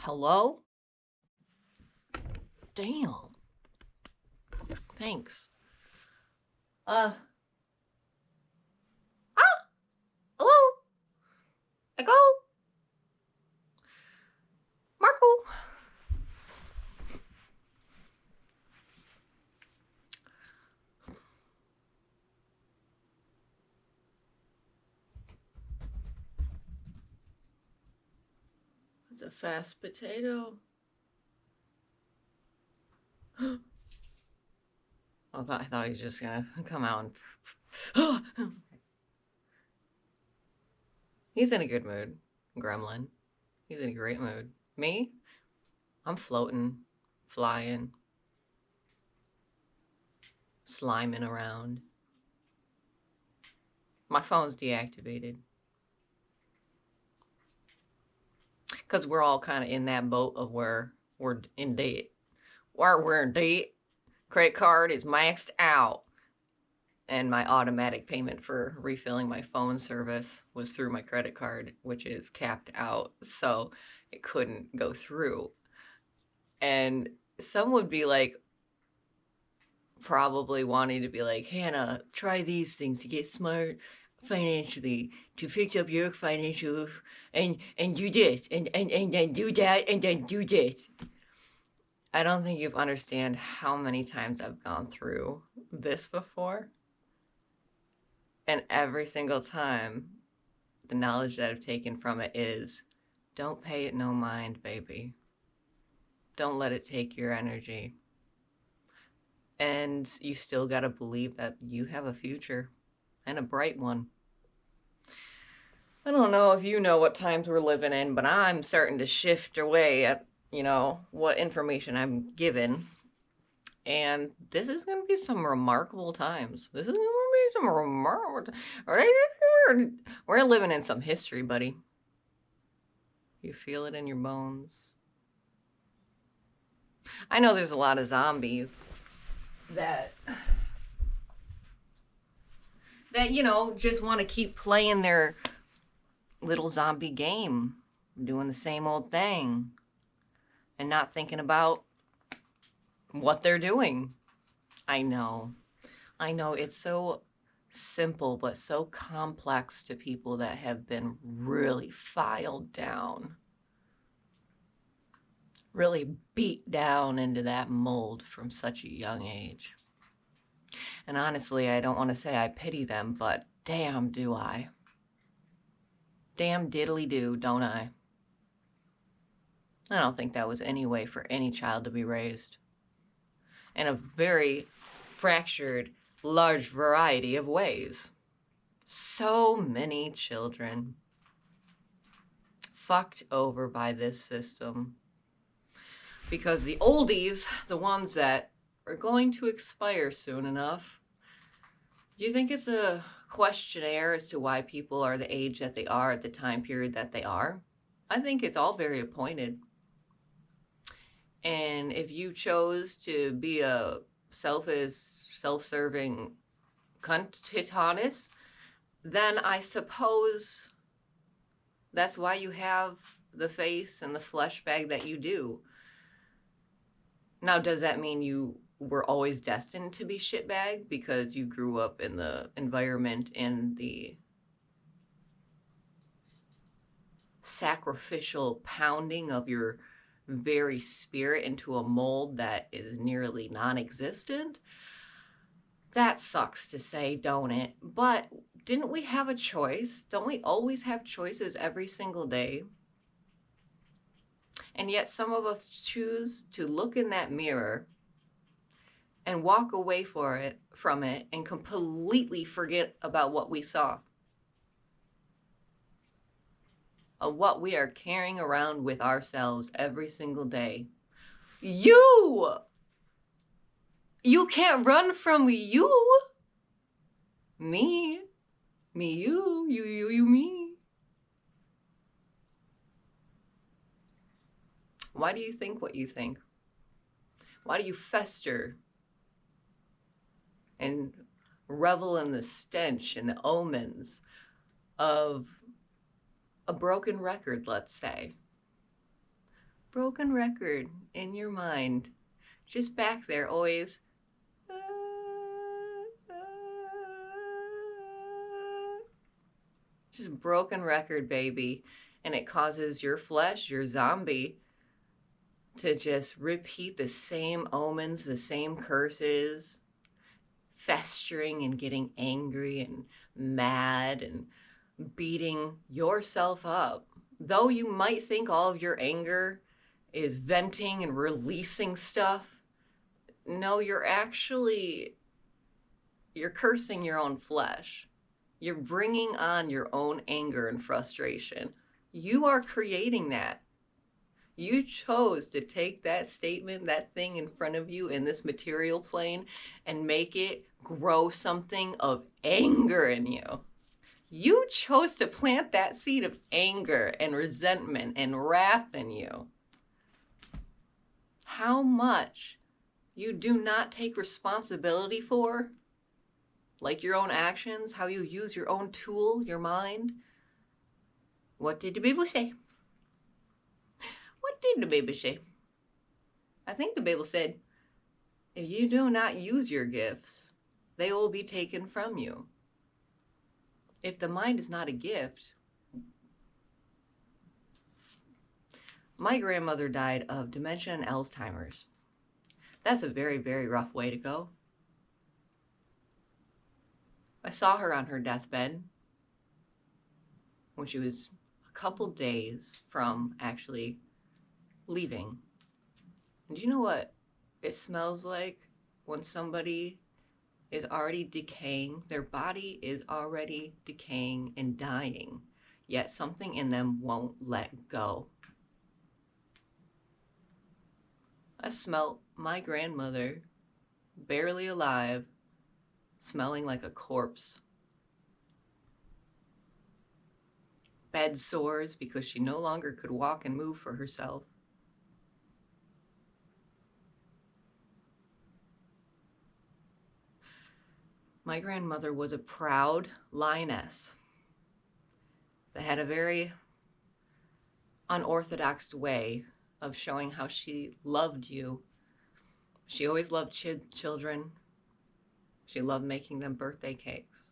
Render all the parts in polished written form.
Hello? Damn. Thanks. Uh, hello? Echo? Marco? It's a fast potato. I thought he was just gonna come out and. He's in a good mood, Gremlin. He's in a great mood. Me? I'm floating, flying, sliming around. My phone's deactivated. Because we're all kind of in that boat of where we're in debt. Where we're in debt. Credit card is maxed out. And my automatic payment for refilling my phone service was through my credit card, which is capped out. So it couldn't go through. And some would be like, probably wanting to be like, Hannah, try these things to get smart financially, to fix up your financial, and do this, and then do that, and then do this. I don't think you understand how many times I've gone through this before. And every single time, the knowledge that I've taken from it is, don't pay it no mind, baby. Don't let it take your energy. And you still gotta believe that you have a future, and a bright one. I don't know if you know what times we're living in, but I'm starting to shift away at, what information I'm given. And this is going to be some remarkable times. This is going to be some remarkable We're living in some history, buddy. You feel it in your bones. I know there's a lot of zombies that just want to keep playing their little zombie game, doing the same old thing, and not thinking about what they're doing. I know it's so simple, but so complex to people that have been really filed down, really beat down into that mold from such a young age. And honestly, I don't want to say I pity them, but damn do I. Damn diddly do, don't I? I don't think that was any way for any child to be raised. In a very fractured, large variety of ways. So many children fucked over by this system. Because the oldies, the ones that are going to expire soon enough, do you think it's a questionnaire as to why people are the age that they are at the time period that they are? I think it's all very appointed. And if you chose to be a selfish, self-serving cunt, then I suppose that's why you have the face and the flesh bag that you do. Now, does that mean you were always destined to be shitbag because you grew up in the environment and the sacrificial pounding of your very spirit into a mold that is nearly non-existent? That sucks to say, don't it? But didn't we have a choice? Don't we always have choices every single day? And yet some of us choose to look in that mirror and walk away from it and completely forget about what we saw. Of what we are carrying around with ourselves every single day. You can't run from you. Me, you, me. Why do you think what you think? Why do you fester and revel in the stench and the omens of a broken record, let's say? broken record in your mind, just back there always. Just broken record, baby. And it causes your flesh, your zombie, to just repeat the same omens, the same curses, festering and getting angry and mad and beating yourself up. Though you might think all of your anger is venting and releasing stuff, no, you're cursing your own flesh. You're bringing on your own anger and frustration. You are creating that. You chose to take that statement, that thing in front of you in this material plane, and make it grow something of anger in you. You chose to plant that seed of anger and resentment and wrath in you. How much you do not take responsibility for, like your own actions, how you use your own tool, your mind. What did the Bible say? What did the Bible say? I think the Bible said, if you do not use your gifts, they will be taken from you. If the mind is not a gift, my grandmother died of dementia and Alzheimer's. That's a very, very rough way to go. I saw her on her deathbed when she was a couple days from actually leaving. And do you know what it smells like when somebody is already decaying? Their body is already decaying and dying, yet something in them won't let go. I smelt my grandmother, barely alive, smelling like a corpse. Bed sores because she no longer could walk and move for herself. My grandmother was a proud lioness that had a very unorthodox way of showing how she loved you. She always loved children. She loved making them birthday cakes.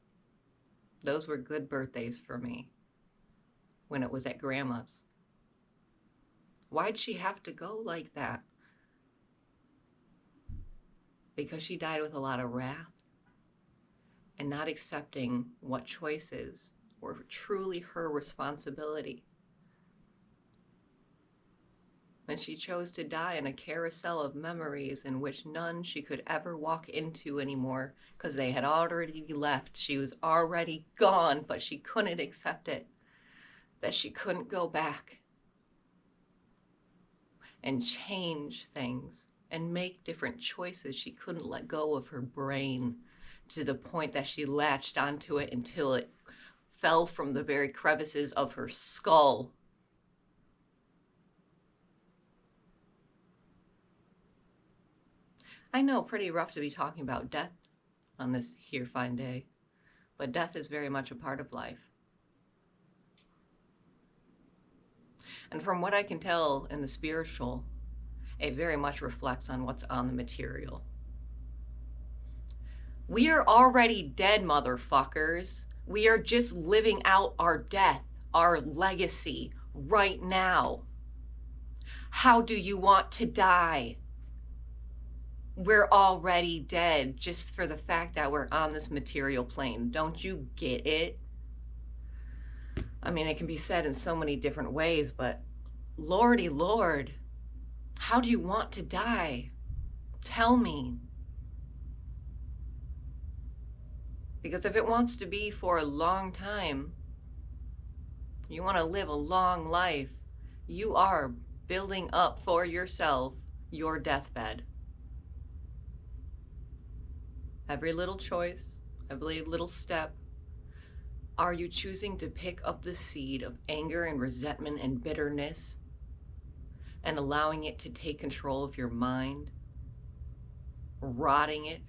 Those were good birthdays for me when it was at Grandma's. Why'd she have to go like that? Because she died with a lot of wrath and not accepting what choices were truly her responsibility. And she chose to die in a carousel of memories in which none she could ever walk into anymore because they had already left. She was already gone, but she couldn't accept it, that she couldn't go back and change things and make different choices. She couldn't let go of her brain to the point that she latched onto it until it fell from the very crevices of her skull. I know, pretty rough to be talking about death on this here fine day, but death is very much a part of life. And from what I can tell in the spiritual, it very much reflects on what's on the material. We are already dead, motherfuckers. We are just living out our death, our legacy right now. How do you want to die? We're already dead just for the fact that we're on this material plane. Don't you get it? I mean, it can be said in so many different ways, but Lordy Lord, how do you want to die? Tell me. Because if it wants to be for a long time, you want to live a long life, you are building up for yourself your deathbed. Every little choice, every little step, are you choosing to pick up the seed of anger and resentment and bitterness and allowing it to take control of your mind, rotting it